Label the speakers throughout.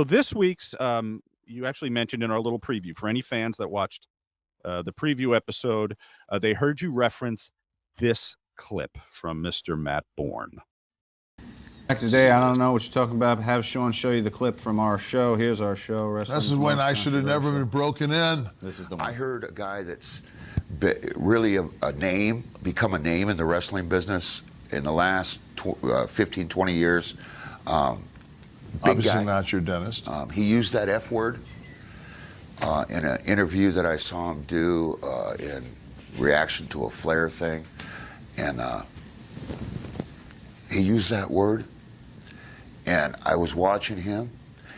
Speaker 1: So this week's, you actually mentioned in our little preview for any fans that watched the preview episode, they heard you reference this clip from Mr. Matt Bourne.
Speaker 2: Today, I don't know what you're talking about. Have Sean show you the clip from our show. Here's our show.
Speaker 3: This is when I should have never been broken in.
Speaker 2: This is the one.
Speaker 4: I heard a guy that's really a name, become a name in the wrestling business in the last 15, 20 years.
Speaker 3: Obviously guy. Not your dentist.
Speaker 4: He used that F word in an interview that I saw him do in reaction to a Flair thing. And he used that word. And I was watching him.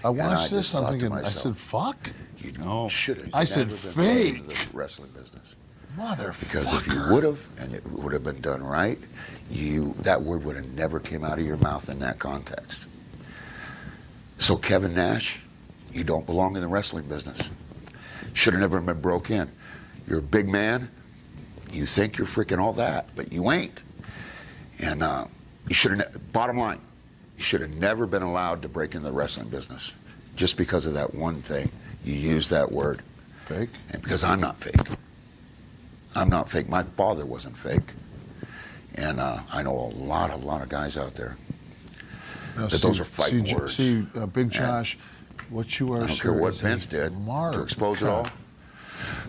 Speaker 3: I watched this. I'm thinking, I said, fuck?
Speaker 4: You know, should have.
Speaker 3: I said, fake.
Speaker 4: The wrestling business.
Speaker 3: Motherfucker.
Speaker 4: Because if you would have, and it would have been done right, that word would have never came out of your mouth in that context. So Kevin Nash, you don't belong in the wrestling business. Should have never been broke in. You're a big man. You think you're freaking all that, but you ain't. And you should have, bottom line, you should have never been allowed to break into the wrestling business just because of that one thing. You use that word.
Speaker 3: Fake?
Speaker 4: And because I'm not fake. I'm not fake. My father wasn't fake. And I know a lot of guys out there that those are fighting words.
Speaker 3: See, Big Josh, what you are.
Speaker 4: I don't care what Vince did to expose it all.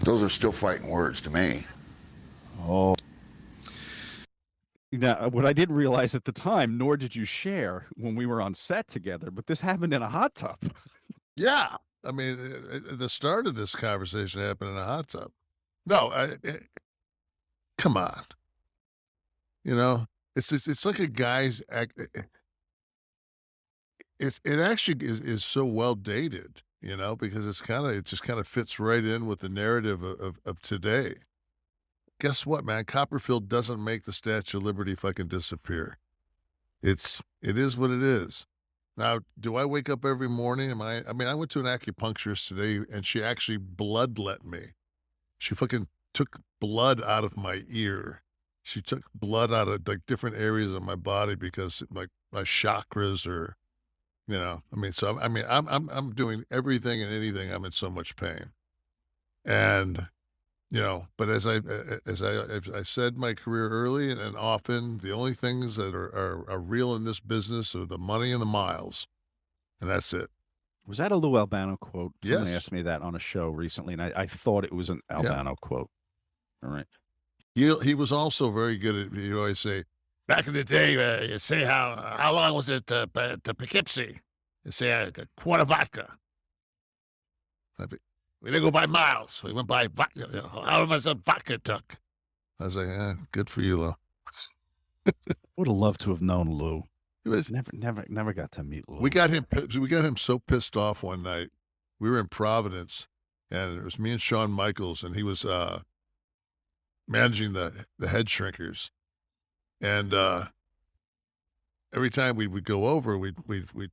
Speaker 4: Those are still fighting words to me.
Speaker 3: Oh.
Speaker 1: Now, what I didn't realize at the time, nor did you share when we were on set together, but this happened in a hot tub.
Speaker 3: Yeah. I mean, the start of this conversation happened in a hot tub. No, come on. You know, it's like a guy's act. It actually is so well dated, you know, because it just kind of fits right in with the narrative of today. Guess what, man? Copperfield doesn't make the Statue of Liberty fucking disappear. It is what it is. Now, do I wake up every morning? I mean, I went to an acupuncturist today, and she actually bloodlet me. She fucking took blood out of my ear. She took blood out of like different areas of my body because like my chakras are, you know. I mean, so I'm doing everything and anything. I'm in so much pain, and you know. But as I said, my career early and often, the only things that are real in this business are the money and the miles, and that's it.
Speaker 1: Was that a Lou Albano quote? Someone
Speaker 3: Yes.
Speaker 1: asked me that on a show recently, and I thought it was an Albano quote. All right.
Speaker 3: He was also very good at, you always say, back in the day, you say how long was it to Poughkeepsie? You say a quart of vodka. We didn't go by miles. We went by vodka. How much a vodka took? I was like, good for you, Lou.
Speaker 1: Would have loved to have known Lou.
Speaker 3: It was
Speaker 1: Never got to meet Lou.
Speaker 3: We got him so pissed off one night. We were in Providence, and it was me and Shawn Michaels, and he was managing the head shrinkers. And every time we would go over, we'd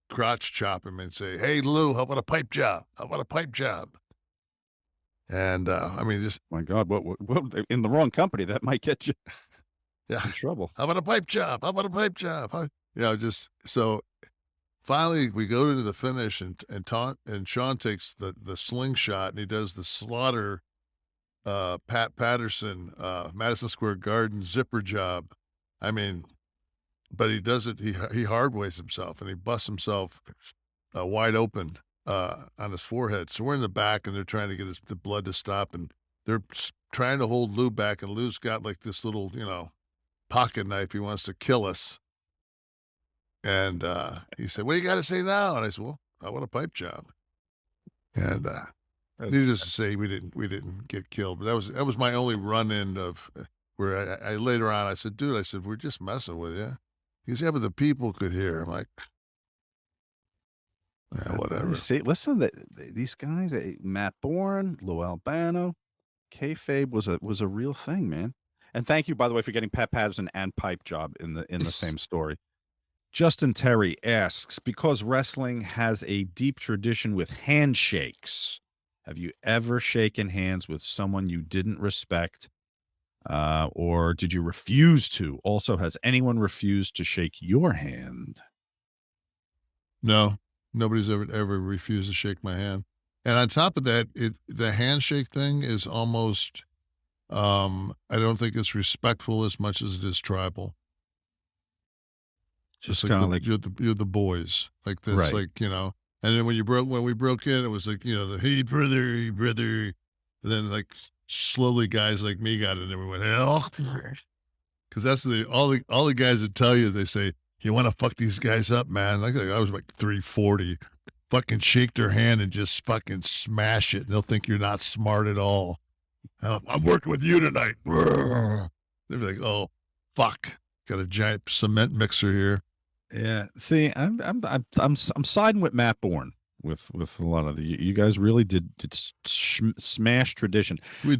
Speaker 3: crotch chop him and say, "Hey, Lou, how about a pipe job? How about a pipe job?" And I mean, just
Speaker 1: my God, what in the wrong company that might get you in trouble.
Speaker 3: How about a pipe job? How about a pipe job? You know, just so. Finally, we go to the finish, and Sean takes the slingshot, and he does the Slaughter, Pat Patterson, Madison Square Garden zipper job. I mean, but he does it. He hardways himself, and he busts himself wide open on his forehead. So we're in the back, and they're trying to get the blood to stop, and they're trying to hold Lou back, and Lou's got like this little, you know, pocket knife. He wants to kill us. And he said, "What do you got to say now?" And I said, "Well, I want a pipe job." And needless to say, we didn't get killed. But that was my only run-in of where I later on I said, "Dude," I said, "we're just messing with you." He goes, "Yeah, but the people could hear." I'm like, yeah, whatever.
Speaker 1: See, listen, these guys, Matt Bourne, Lou Albano, kayfabe was a real thing, man. And thank you, by the way, for getting Pat Patterson and pipe job in the same story. Justin Terry asks, because wrestling has a deep tradition with handshakes, have you ever shaken hands with someone you didn't respect, or did you refuse to? Also, has anyone refused to shake your hand?
Speaker 3: No. Nobody's ever refused to shake my hand. And on top of that, the handshake thing is almost I don't think it's respectful as much as it is tribal.
Speaker 1: Just
Speaker 3: Like
Speaker 1: kind of like
Speaker 3: you're the boys. Like this,
Speaker 1: Right.
Speaker 3: like, and then when we broke in, it was like, the hey brother. And then like slowly guys like me got in and we went, hell. Because that's all the guys would tell you. They say, you want to fuck these guys up, man. Like I was like 340. Fucking shake their hand and just fucking smash it. They'll think you're not smart at all. I'm working with you tonight. They'd be like, oh, fuck. Got a giant cement mixer here.
Speaker 1: Yeah. See, I'm siding with Matt Bourne with a lot of you guys really did smash tradition.
Speaker 3: We